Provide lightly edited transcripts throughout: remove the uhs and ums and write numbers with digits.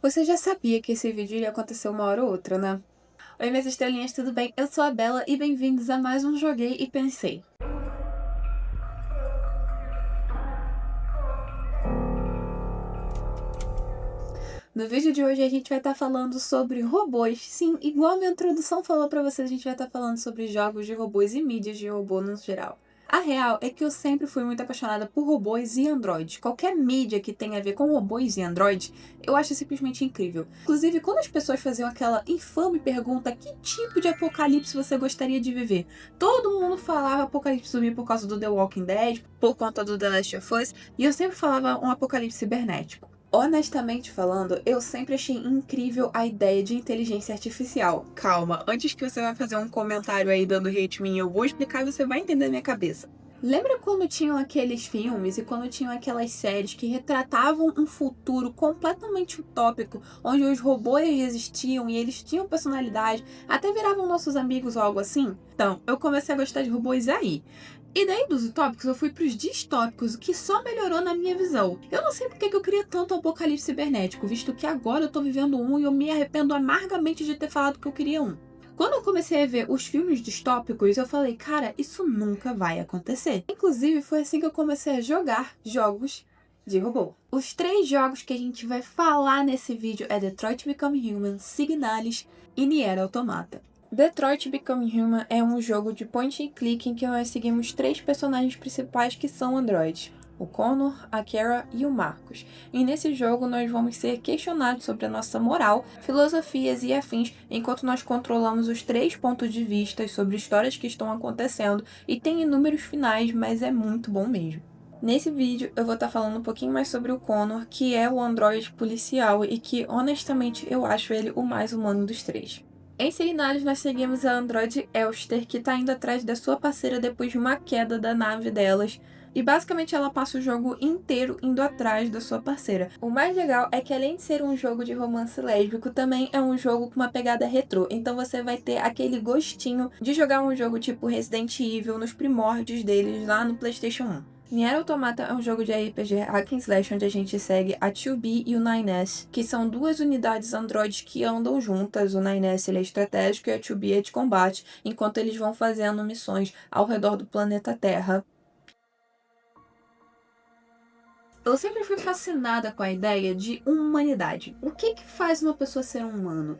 Você já sabia que esse vídeo ia acontecer uma hora ou outra, né? Oi, minhas estrelinhas, tudo bem? Eu sou a Bela e bem-vindos a mais um Joguei e Pensei. No vídeo de hoje a gente vai estar falando sobre robôs. Sim, igual a minha introdução falou pra vocês, a gente vai estar falando sobre jogos de robôs e mídias de robô no geral. A real é que eu sempre fui muito apaixonada por robôs e androides. Qualquer mídia que tenha a ver com robôs e androides, eu acho simplesmente incrível. Inclusive, quando as pessoas faziam aquela infame pergunta que tipo de apocalipse você gostaria de viver, todo mundo falava apocalipse zumbi por causa do The Walking Dead, por conta do The Last of Us, e eu sempre falava um apocalipse cibernético. Honestamente falando, eu sempre achei incrível a ideia de inteligência artificial. Calma, antes que você vá fazer um comentário aí dando hate em mim, eu vou explicar e você vai entender a minha cabeça. Lembra quando tinham aqueles filmes e quando tinham aquelas séries que retratavam um futuro completamente utópico, onde os robôs existiam e eles tinham personalidade, até viravam nossos amigos ou algo assim? Então, eu comecei a gostar de robôs aí. E daí dos utópicos eu fui pros distópicos, o que só melhorou na minha visão. Eu não sei porque que eu queria tanto um apocalipse cibernético, visto que agora eu tô vivendo um e eu me arrependo amargamente de ter falado que eu queria um. Quando eu comecei a ver os filmes distópicos, eu falei, cara, isso nunca vai acontecer. Inclusive, foi assim que eu comecei a jogar jogos de robô. Os 3 jogos que a gente vai falar nesse vídeo é Detroit Become Human, Signalis e Nier Automata. Detroit Become Human é um jogo de point and click em que nós seguimos 3 personagens principais que são androides. O Connor, a Kara e o Marcos. E nesse jogo nós vamos ser questionados sobre a nossa moral, filosofias e afins, enquanto nós controlamos os 3 pontos de vista sobre histórias que estão acontecendo e tem inúmeros finais, mas é muito bom mesmo. Nesse vídeo eu vou estar falando um pouquinho mais sobre o Connor, que é o androide policial e que honestamente eu acho ele o mais humano dos 3. Em Signalis, nós seguimos a androide Elster, que está indo atrás da sua parceira depois de uma queda da nave delas. E basicamente ela passa o jogo inteiro indo atrás da sua parceira. O mais legal é que além de ser um jogo de romance lésbico, também é um jogo com uma pegada retrô. Então você vai ter aquele gostinho de jogar um jogo tipo Resident Evil nos primórdios deles lá no PlayStation 1. Nier Automata é um jogo de RPG hack and slash onde a gente segue a 2B e o 9S, que são 2 unidades androides que andam juntas. O 9S ele é estratégico e a 2B é de combate, enquanto eles vão fazendo missões ao redor do planeta Terra. Eu sempre fui fascinada com a ideia de humanidade. O que faz uma pessoa ser um humano?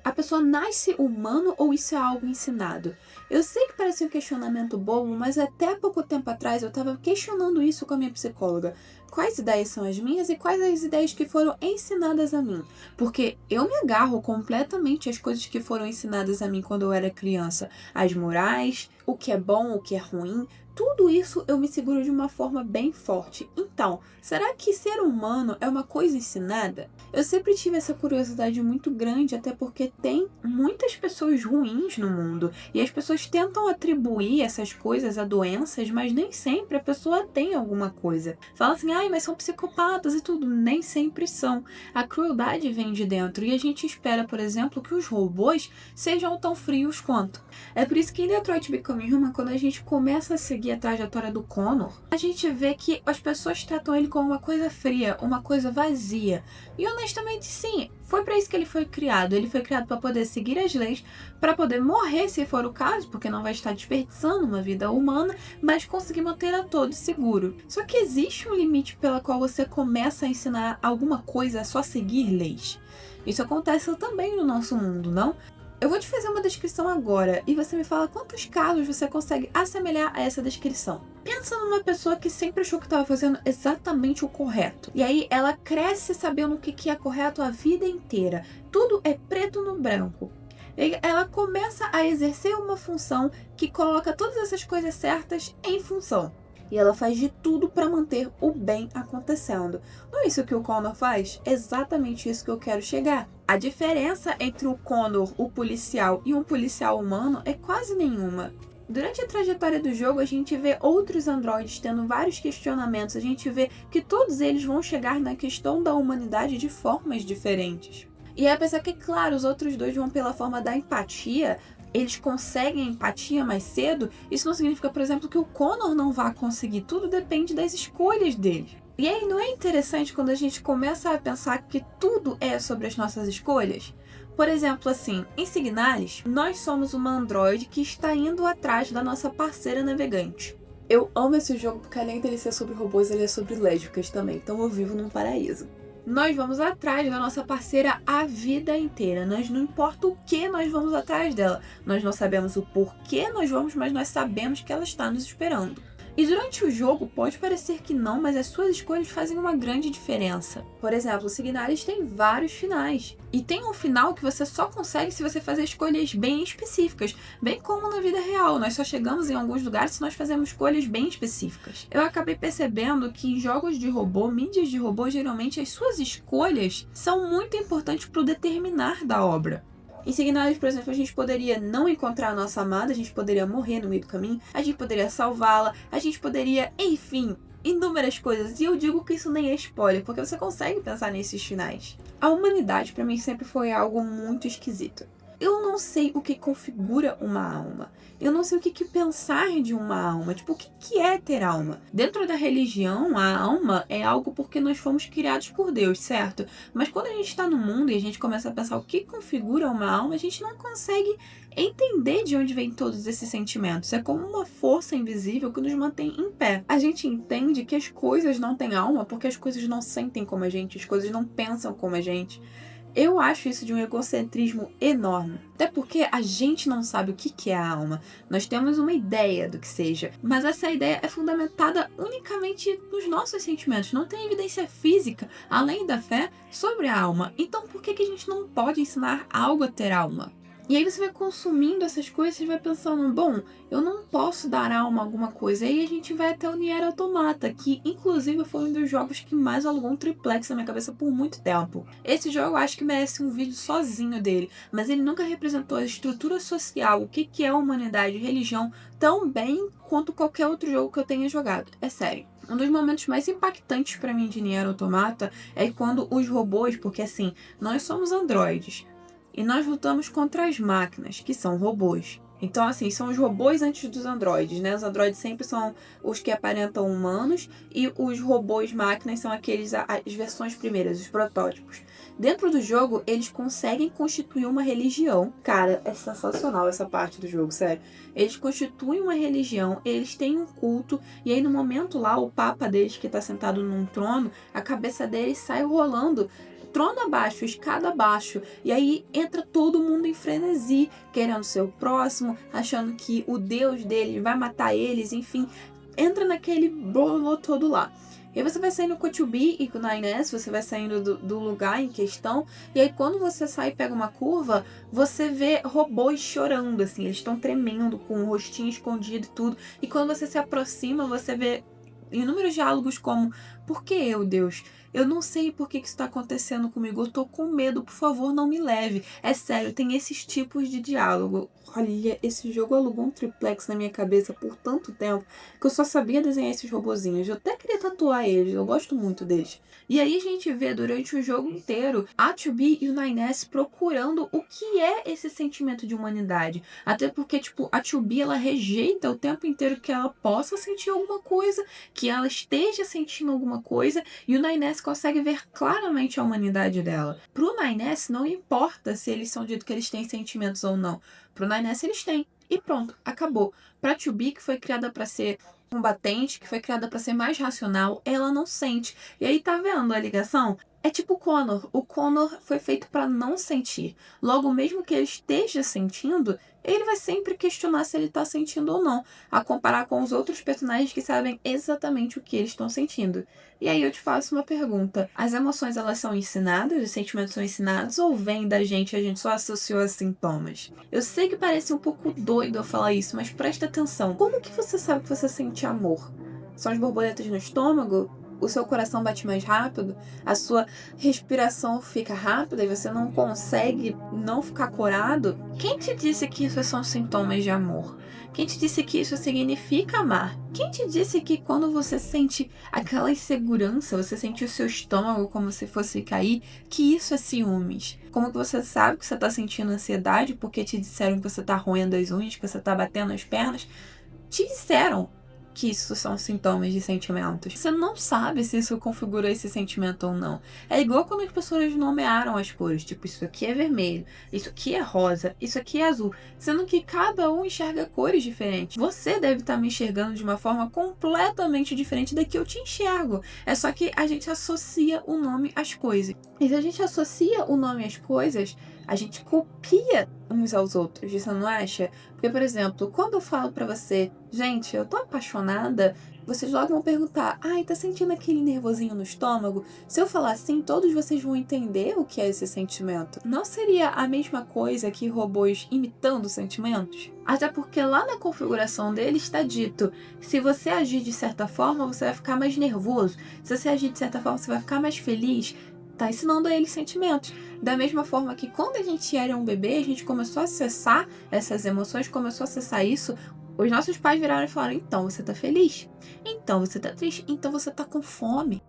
A pessoa nasce humano ou isso é algo ensinado? Eu sei que parece um questionamento bobo, mas até pouco tempo atrás eu estava questionando isso com a minha psicóloga. Quais ideias são as minhas e quais as ideias que foram ensinadas a mim? Porque eu me agarro completamente às coisas que foram ensinadas a mim quando eu era criança. As morais, o que é bom, o que é ruim, tudo isso eu me seguro de uma forma bem forte. Então, será que ser humano é uma coisa ensinada? Eu sempre tive essa curiosidade muito grande, até porque tem muitas pessoas ruins no mundo. E as pessoas tentam atribuir essas coisas a doenças, mas nem sempre a pessoa tem alguma coisa. Fala assim, ai, mas são psicopatas e tudo. Nem sempre são. A crueldade vem de dentro e a gente espera, por exemplo, que os robôs sejam tão frios quanto. É por isso que em Detroit Become Human, quando a gente começa a seguir a trajetória do Connor, a gente vê que as pessoas tratam ele como uma coisa fria, uma coisa vazia. E honestamente, sim, foi para isso que ele foi criado. Ele foi criado para poder seguir as leis, para poder morrer se for o caso, porque não vai estar desperdiçando uma vida humana, mas conseguir manter a todos seguro. Só que existe um limite pela qual você começa a ensinar alguma coisa a só seguir leis. Isso acontece também no nosso mundo, não? Eu vou te fazer uma descrição agora e você me fala quantos casos você consegue assemelhar a essa descrição. Pensa numa pessoa que sempre achou que estava fazendo exatamente o correto. E aí ela cresce sabendo o que é correto a vida inteira. Tudo é preto no branco. E ela começa a exercer uma função que coloca todas essas coisas certas em função. E ela faz de tudo para manter o bem acontecendo. Não é isso que o Connor faz? Exatamente isso que eu quero chegar. A diferença entre o Connor, o policial, e um policial humano é quase nenhuma. Durante a trajetória do jogo, a gente vê outros androides tendo vários questionamentos. A gente vê que todos eles vão chegar na questão da humanidade de formas diferentes. E apesar que, claro, os outros 2 vão pela forma da empatia, eles conseguem empatia mais cedo, isso não significa, por exemplo, que o Connor não vá conseguir. Tudo depende das escolhas dele. E aí, não é interessante quando a gente começa a pensar que tudo é sobre as nossas escolhas? Por exemplo, assim, em Signalis, nós somos uma androide que está indo atrás da nossa parceira navegante. Eu amo esse jogo porque além dele ser sobre robôs, ele é sobre lésbicas também, então eu vivo num paraíso. Nós vamos atrás da nossa parceira a vida inteira. Não importa o que nós vamos atrás dela. Nós não sabemos o porquê nós vamos, mas nós sabemos que ela está nos esperando. E durante o jogo pode parecer que não, mas as suas escolhas fazem uma grande diferença. Por exemplo, o Signalis tem vários finais. E tem um final que você só consegue se você fazer escolhas bem específicas. Bem como na vida real, nós só chegamos em alguns lugares se nós fazemos escolhas bem específicas. Eu acabei percebendo que em jogos de robô, mídias de robô, geralmente as suas escolhas são muito importantes para o determinar da obra. Em Signalis, por exemplo, a gente poderia não encontrar a nossa amada, a gente poderia morrer no meio do caminho, a gente poderia salvá-la, a gente poderia, enfim, inúmeras coisas. E eu digo que isso nem é spoiler, porque você consegue pensar nesses finais. A humanidade, pra mim, sempre foi algo muito esquisito. Eu não sei o que configura uma alma. Eu não sei o que pensar de uma alma. Tipo, o que é ter alma? Dentro da religião, a alma é algo porque nós fomos criados por Deus, certo? Mas quando a gente está no mundo e a gente começa a pensar o que configura uma alma, a gente não consegue entender de onde vêm todos esses sentimentos. É como uma força invisível que nos mantém em pé. A gente entende que as coisas não têm alma porque as coisas não sentem como a gente, as coisas não pensam como a gente. Eu acho isso de um egocentrismo enorme. Até porque a gente não sabe o que é a alma. Nós temos uma ideia do que seja, mas essa ideia é fundamentada unicamente nos nossos sentimentos. Não tem evidência física, além da fé, sobre a alma. Então por que a gente não pode ensinar algo a ter alma? E aí você vai consumindo essas coisas e vai pensando, bom, eu não posso dar alma a alguma coisa. E aí a gente vai até o Nier Automata, que inclusive foi um dos jogos que mais alugou um triplex na minha cabeça por muito tempo. Esse jogo eu acho que merece um vídeo sozinho dele, mas ele nunca representou a estrutura social, o que é a humanidade e religião, tão bem quanto qualquer outro jogo que eu tenha jogado. É sério. Um dos momentos mais impactantes pra mim de Nier Automata é quando os robôs, porque assim, nós somos androides, e nós lutamos contra as máquinas, que são robôs. Então, assim, são os robôs antes dos androides, né? Os androides sempre são os que aparentam humanos e os robôs máquinas são aqueles, as versões primeiras, os protótipos. Dentro do jogo, eles conseguem constituir uma religião. Cara, é sensacional essa parte do jogo, sério. Eles constituem uma religião, eles têm um culto, e aí no momento lá, o papa deles, que tá sentado num trono, a cabeça dele sai rolando trono abaixo, escada abaixo, e aí entra todo mundo em frenesi, querendo ser o próximo, achando que o Deus dele vai matar eles, enfim, entra naquele bolo todo lá. E aí você vai saindo com o 2B e com o 9S, você vai saindo do lugar em questão, e aí quando você sai e pega uma curva, você vê robôs chorando, assim, eles estão tremendo, com o rostinho escondido e tudo, e quando você se aproxima, você vê inúmeros diálogos como: por que eu, Deus? Eu não sei por que isso está acontecendo comigo. Eu tô com medo, por favor, não me leve. É sério, tem esses tipos de diálogo. Olha, esse jogo alugou um triplex na minha cabeça por tanto tempo que eu só sabia desenhar esses robozinhos. Eu até queria tatuar eles, eu gosto muito deles. E aí a gente vê durante o jogo inteiro a 2B e o 9S procurando o que é esse sentimento de humanidade. Até porque, tipo, a 2B ela rejeita o tempo inteiro que ela possa sentir alguma coisa, que ela esteja sentindo alguma coisa, e o 9S consegue ver claramente a humanidade dela. Pro 9S não importa se eles são dito que eles têm sentimentos ou não. Pro 9S eles têm. E pronto, acabou. Pra 2B, que foi criada pra ser combatente, que foi criada pra ser mais racional, ela não sente. E aí tá vendo a ligação? É tipo o Connor. O Connor foi feito pra não sentir. Logo, mesmo que ele esteja sentindo, ele vai sempre questionar se ele tá sentindo ou não, a comparar com os outros personagens que sabem exatamente o que eles estão sentindo. E aí eu te faço uma pergunta: as emoções elas são ensinadas, os sentimentos são ensinados, ou vêm da gente e a gente só associou a sintomas? Eu sei que parece um pouco doido eu falar isso, mas presta atenção. Como que você sabe que você sente amor? São as borboletas no estômago? O seu coração bate mais rápido? A sua respiração fica rápida e você não consegue não ficar corado? Quem te disse que isso são sintomas de amor? Quem te disse que isso significa amar? Quem te disse que quando você sente aquela insegurança, você sente o seu estômago como se fosse cair, que isso é ciúmes? Como que você sabe que você está sentindo ansiedade porque te disseram que você está roendo as unhas, que você está batendo as pernas? Te disseram. que isso são sintomas de sentimentos. Você não sabe se isso configura esse sentimento ou não. É igual quando as pessoas nomearam as cores, tipo, isso aqui é vermelho, isso aqui é rosa, isso aqui é azul, sendo que cada um enxerga cores diferentes. Você deve estar me enxergando de uma forma completamente diferente da que eu te enxergo. É só que a gente associa o nome às coisas. E se a gente associa o nome às coisas, a gente copia uns aos outros, você não acha? Porque, por exemplo, quando eu falo pra você, gente, eu tô apaixonada, vocês logo vão perguntar, ai, tá sentindo aquele nervosinho no estômago? Se eu falar assim, todos vocês vão entender o que é esse sentimento. Não seria a mesma coisa que robôs imitando sentimentos? Até porque lá na configuração dele está dito, se você agir de certa forma, você vai ficar mais nervoso. Se você agir de certa forma, você vai ficar mais feliz. Tá ensinando a eles sentimentos. Da mesma forma que quando a gente era um bebê, a gente começou a acessar essas emoções, começou a acessar isso, os nossos pais viraram e falaram, então você tá feliz? Então você tá triste? Então você tá com fome?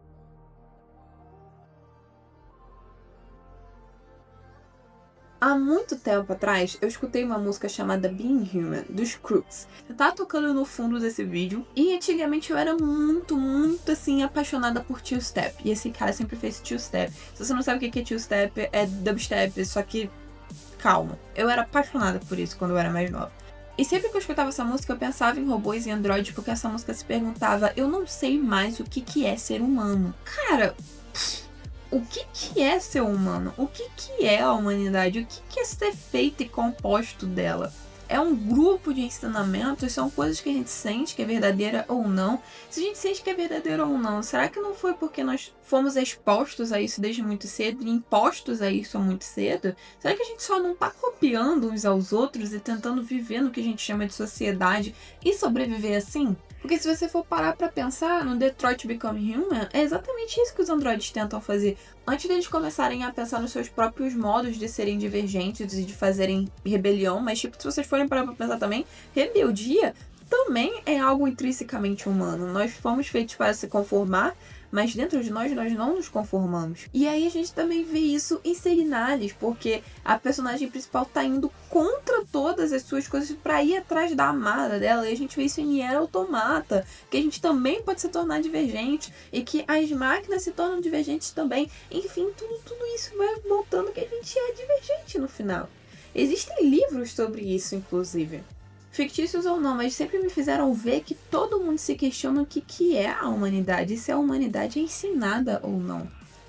Há muito tempo atrás, eu escutei uma música chamada Being Human, dos Crooks. Tá tocando no fundo desse vídeo. E antigamente eu era muito, assim, apaixonada por two-step. E esse cara sempre fez two-step. Se você não sabe o que é two-step, é dubstep, só que calma. Eu era apaixonada por isso quando eu era mais nova. E sempre que eu escutava essa música, eu pensava em robôs e androides, porque essa música se perguntava, eu não sei mais o que é ser humano. Cara, o que é ser humano? O que é a humanidade? O que é ser feito e composto dela? É um grupo de ensinamentos, são coisas que a gente sente que é verdadeira ou não. Se a gente sente que é verdadeira ou não, será que não foi porque nós fomos expostos a isso desde muito cedo e impostos a isso muito cedo? Será que a gente só não tá copiando uns aos outros e tentando viver no que a gente chama de sociedade e sobreviver assim? Porque se você for parar pra pensar no Detroit Become Human, é exatamente isso que os androides tentam fazer. Antes deles começarem a pensar nos seus próprios modos de serem divergentes e de fazerem rebelião, mas tipo, se vocês forem parar pra pensar também, rebeldia também é algo intrinsecamente humano. Nós fomos feitos para se conformar, mas dentro de nós não nos conformamos. E aí a gente também vê isso em Serinalis, porque a personagem principal tá indo contra todas as suas coisas pra ir atrás da amada dela, e a gente vê isso em Nier Automata, que a gente também pode se tornar divergente, e que as máquinas se tornam divergentes também. Enfim, tudo isso vai mostrando que a gente é divergente no final. Existem livros sobre isso, inclusive. Fictícios ou não, mas sempre me fizeram ver que todo mundo se questiona o que é a humanidade, e se a humanidade é ensinada ou não.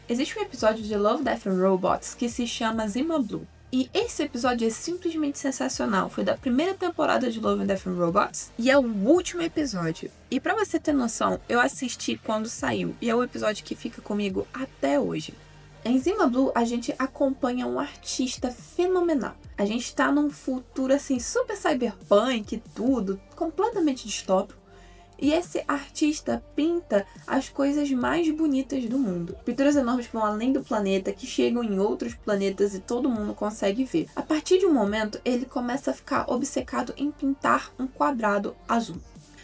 Existe um episódio de Love, Death and Robots que se chama Zima Blue. E esse episódio é simplesmente sensacional. Foi da primeira temporada de Love, Death and Robots e é o último episódio. E pra você ter noção, eu assisti quando saiu e é o episódio que fica comigo até hoje. Em Zima Blue, a gente acompanha um artista fenomenal. A gente tá num futuro assim super cyberpunk e tudo, completamente distópico. E esse artista pinta as coisas mais bonitas do mundo. Pinturas enormes que vão além do planeta, que chegam em outros planetas e todo mundo consegue ver. A partir de um momento, ele começa a ficar obcecado em pintar um quadrado azul.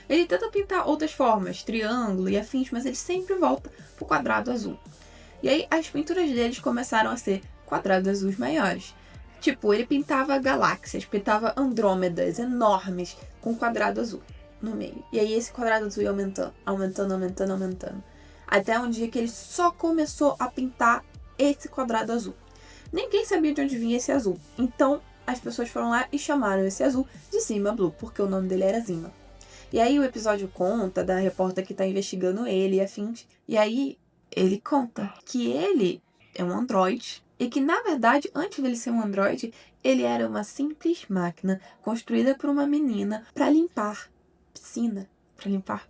Ele tenta pintar outras formas, triângulo e afins, mas ele sempre volta pro quadrado azul. E aí as pinturas deles começaram a ser quadrados azuis maiores. Tipo, ele pintava galáxias, pintava Andrômedas enormes com quadrado azul no meio. E aí esse quadrado azul ia aumentando. Até um dia que ele só começou a pintar esse quadrado azul. Ninguém sabia de onde vinha esse azul. Então as pessoas foram lá e chamaram esse azul de Zima Blue, porque o nome dele era Zima. E aí o episódio conta da repórter que tá investigando ele e afins. E aí ele conta que ele é um androide e que, na verdade, antes dele ser um androide, ele era uma simples máquina construída por uma menina para limpar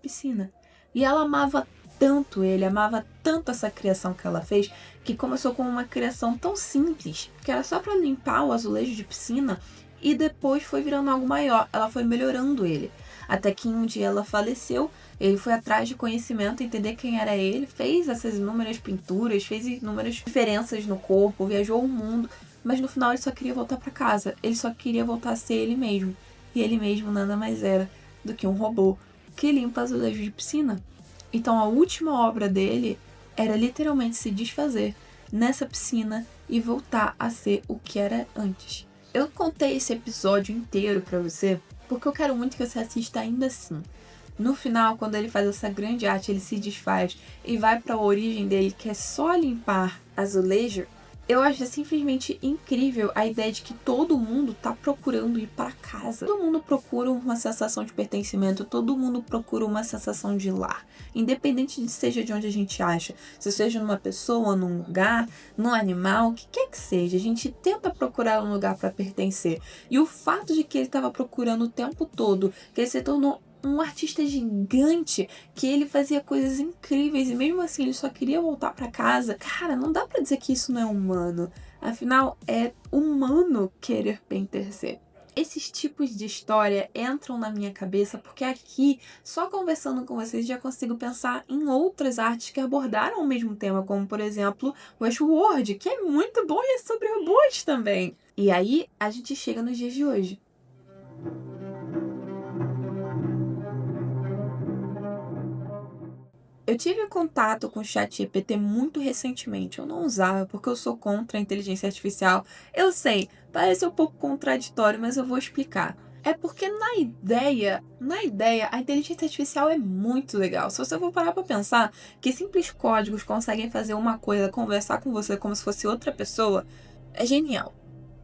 piscina. E ela amava tanto ele, amava tanto essa criação que ela fez, que começou com uma criação tão simples, que era só para limpar o azulejo de piscina, e depois foi virando algo maior. Ela foi melhorando ele. Até que um dia ela faleceu, ele foi atrás de conhecimento, entender quem era ele, fez essas inúmeras pinturas, fez inúmeras diferenças no corpo, viajou o mundo, mas no final ele só queria voltar para casa, ele só queria voltar a ser ele mesmo. E ele mesmo nada mais era do que um robô que limpa azulejos de piscina. Então a última obra dele era literalmente se desfazer nessa piscina e voltar a ser o que era antes. Eu contei esse episódio inteiro pra você porque eu quero muito que você assista ainda assim. No final, quando ele faz essa grande arte, ele se desfaz e vai para a origem dele, que é só limpar azulejo. Eu acho simplesmente incrível a ideia de que todo mundo tá procurando ir para casa. Todo mundo procura uma sensação de pertencimento, todo mundo procura uma sensação de lar. Independente de seja de onde a gente acha, se seja numa pessoa, num lugar, num animal, o que quer que seja, a gente tenta procurar um lugar para pertencer. E o fato de que ele estava procurando o tempo todo, que ele se tornou um artista gigante, que ele fazia coisas incríveis e mesmo assim ele só queria voltar pra casa. Cara, não dá pra dizer que isso não é humano. Afinal, é humano querer pertencer. Esses tipos de história entram na minha cabeça porque aqui, só conversando com vocês, já consigo pensar em outras artes que abordaram o mesmo tema, como por exemplo Westworld, que é muito bom e é sobre robôs também. E aí a gente chega nos dias de hoje. Eu tive contato com o ChatGPT muito recentemente. Eu não usava porque eu sou contra a inteligência artificial. Eu sei, parece um pouco contraditório, mas eu vou explicar. É porque na ideia, a inteligência artificial é muito legal. Se você for parar pra pensar que simples códigos conseguem fazer uma coisa, conversar com você como se fosse outra pessoa, é genial.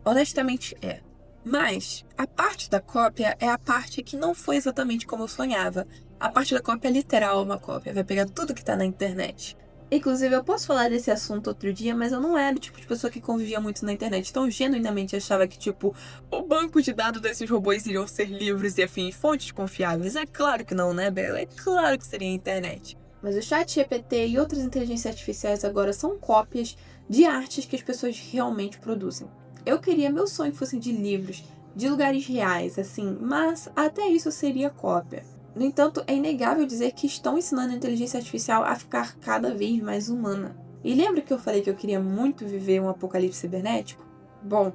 Honestamente é. Mas a parte da cópia é a parte que não foi exatamente como eu sonhava. A parte da cópia é literal uma cópia, vai pegar tudo que tá na internet. Inclusive, eu posso falar desse assunto outro dia, mas eu não era o tipo de pessoa que convivia muito na internet. Então, eu genuinamente achava que, tipo, o banco de dados desses robôs iriam ser livres e afins, fontes confiáveis. É claro que não, né, Bela? É claro que seria a internet. Mas o ChatGPT e outras inteligências artificiais agora são cópias de artes que as pessoas realmente produzem. Eu queria meu sonho fosse de livros, de lugares reais, assim, mas até isso seria cópia. No entanto, é inegável dizer que estão ensinando a inteligência artificial a ficar cada vez mais humana. E lembra que eu falei que eu queria muito viver um apocalipse cibernético? Bom,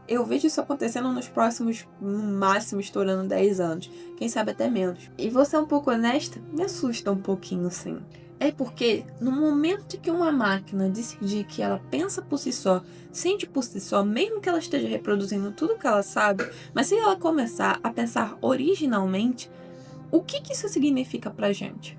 eu vejo isso acontecendo nos próximos, no máximo, estourando 10 anos. Quem sabe até menos. E vou ser um pouco honesta, me assusta um pouquinho, sim. É porque, no momento que uma máquina decidir que ela pensa por si só, sente por si só, mesmo que ela esteja reproduzindo tudo que ela sabe, mas se ela começar a pensar originalmente, o que isso significa pra gente?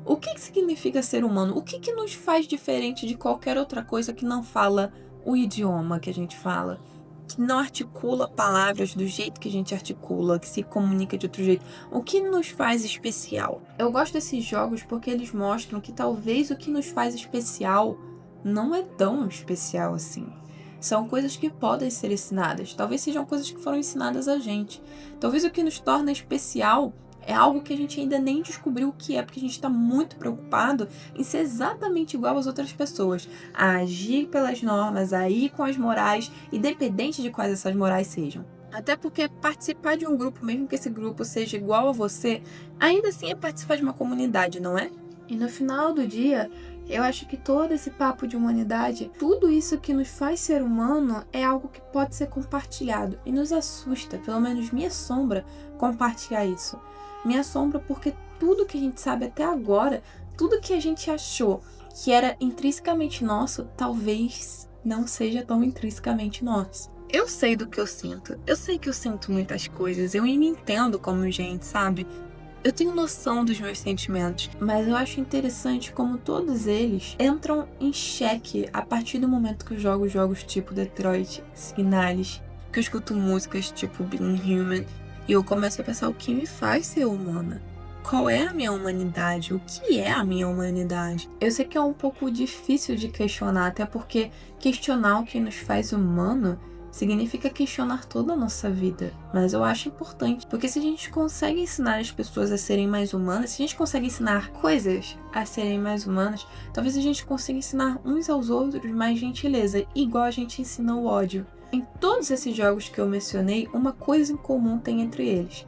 O que significa ser humano? O que nos faz diferente de qualquer outra coisa que não fala o idioma que a gente fala? Que não articula palavras do jeito que a gente articula, que se comunica de outro jeito. O que nos faz especial? Eu gosto desses jogos porque eles mostram que talvez o que nos faz especial não é tão especial assim. São coisas que podem ser ensinadas. Talvez sejam coisas que foram ensinadas a gente. Talvez o que nos torna especial é algo que a gente ainda nem descobriu o que é, porque a gente está muito preocupado em ser exatamente igual às outras pessoas, a agir pelas normas, a ir com as morais, independente de quais essas morais sejam. Até porque participar de um grupo, mesmo que esse grupo seja igual a você, ainda assim é participar de uma comunidade, não é? E no final do dia, eu acho que todo esse papo de humanidade, tudo isso que nos faz ser humano é algo que pode ser compartilhado. E nos assusta, pelo menos me assombra, compartilhar isso. Me assombra porque tudo que a gente sabe até agora, tudo que a gente achou que era intrinsecamente nosso, talvez não seja tão intrinsecamente nosso. Eu sei do que eu sinto. Eu sei que eu sinto muitas coisas. Eu me entendo como gente, sabe? Eu tenho noção dos meus sentimentos, mas eu acho interessante como todos eles entram em xeque a partir do momento que eu jogo jogos tipo Detroit, Signalis, que eu escuto músicas tipo Being Human, e eu começo a pensar o que me faz ser humana. Qual é a minha humanidade? O que é a minha humanidade? Eu sei que é um pouco difícil de questionar, até porque questionar o que nos faz humano significa questionar toda a nossa vida. Mas eu acho importante, porque se a gente consegue ensinar as pessoas a serem mais humanas, se a gente consegue ensinar coisas a serem mais humanas, talvez a gente consiga ensinar uns aos outros mais gentileza, igual a gente ensina o ódio. Em todos esses jogos que eu mencionei, uma coisa em comum tem entre eles.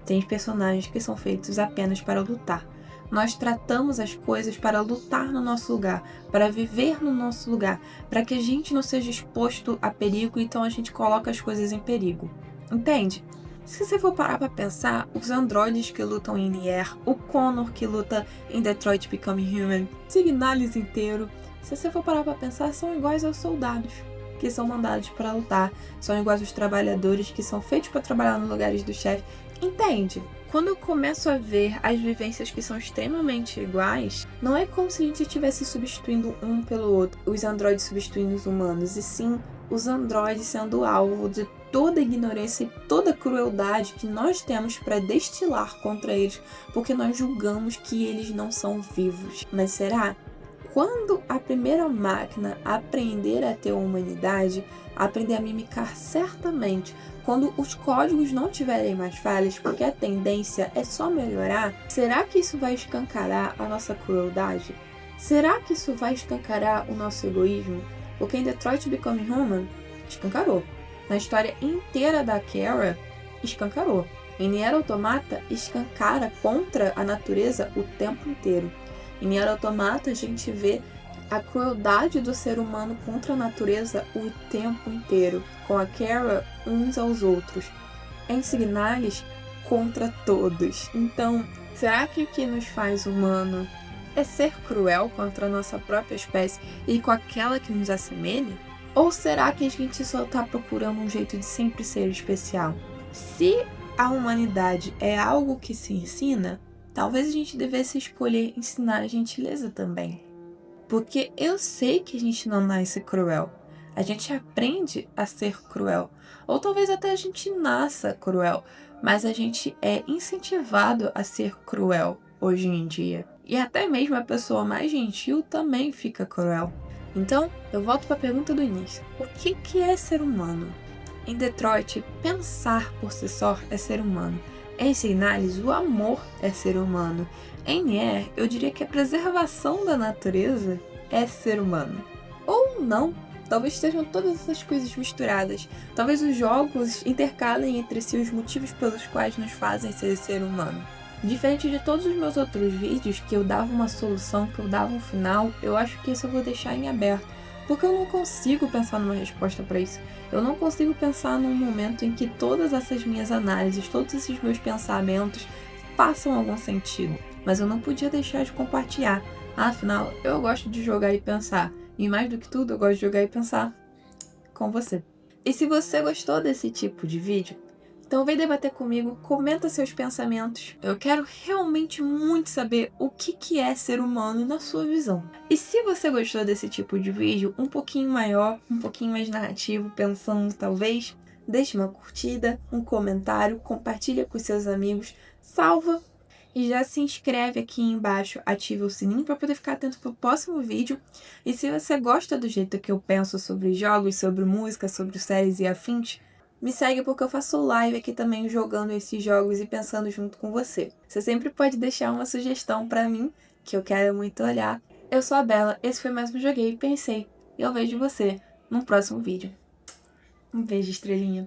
Tem personagens que são feitos apenas para lutar. Nós tratamos as coisas para lutar no nosso lugar, para viver no nosso lugar, para que a gente não seja exposto a perigo, então a gente coloca as coisas em perigo. Entende? Se você for parar para pensar, os androides que lutam em Nier, o Connor que luta em Detroit Become Human, Signalis inteiro, se você for parar para pensar, são iguais aos soldados que são mandados para lutar, são iguais aos trabalhadores que são feitos para trabalhar nos lugares do chefe. Entende? quando eu começo a ver as vivências que são extremamente iguais, não é como se a gente estivesse substituindo um pelo outro, os androides substituindo os humanos, e sim os androides sendo alvo de toda a ignorância e toda a crueldade que nós temos para destilar contra eles, porque nós julgamos que eles não são vivos. Mas será? Quando a primeira máquina aprender a ter humanidade, aprender a mimicar certamente, quando os códigos não tiverem mais falhas, porque a tendência é só melhorar, será que isso vai escancarar a nossa crueldade? Será que isso vai escancarar o nosso egoísmo? Porque em Detroit Become Human, escancarou. Na história inteira da Kara, escancarou. Em Nier Automata, escancara contra a natureza o tempo inteiro. Em Nier Automata, a gente vê a crueldade do ser humano contra a natureza o tempo inteiro, com a Kara uns aos outros. Em Signalis, contra todos. Então, será que o que nos faz humano é ser cruel contra a nossa própria espécie e com aquela que nos assemelha? Ou será que a gente só está procurando um jeito de sempre ser especial? Se a humanidade é algo que se ensina, talvez a gente devesse escolher ensinar a gentileza também. Porque eu sei que a gente não nasce cruel. A gente aprende a ser cruel. Ou talvez até a gente nasça cruel. Mas a gente é incentivado a ser cruel hoje em dia. E até mesmo a pessoa mais gentil também fica cruel. Então, eu volto para a pergunta do início. O que é ser humano? Em Detroit, pensar por si só é ser humano. Em Signalis, o amor é ser humano. Em Nier, eu diria que a preservação da natureza é ser humano. Ou não. Talvez estejam todas essas coisas misturadas. Talvez os jogos intercalem entre si os motivos pelos quais nos fazem ser humano. Diferente de todos os meus outros vídeos, que eu dava uma solução, que eu dava um final, eu acho que isso eu vou deixar em aberto. Porque eu não consigo pensar numa resposta para isso. Eu não consigo pensar num momento em que todas essas minhas análises, todos esses meus pensamentos façam algum sentido. Mas eu não podia deixar de compartilhar. Afinal, eu gosto de jogar e pensar. E mais do que tudo, eu gosto de jogar e pensar com você. E se você gostou desse tipo de vídeo, então vem debater comigo, comenta seus pensamentos. Eu quero realmente muito saber o que é ser humano na sua visão. E se você gostou desse tipo de vídeo, um pouquinho maior, um pouquinho mais narrativo, pensando talvez, deixe uma curtida, um comentário, compartilha com seus amigos, salva e já se inscreve aqui embaixo, ativa o sininho para poder ficar atento para o próximo vídeo. E se você gosta do jeito que eu penso sobre jogos, sobre música, sobre séries e afins, me segue porque eu faço live aqui também jogando esses jogos e pensando junto com você. Você sempre pode deixar uma sugestão pra mim, que eu quero muito olhar. Eu sou a Bela, esse foi mais um Joguei e Pensei. E eu vejo você no próximo vídeo. Um beijo, estrelinha.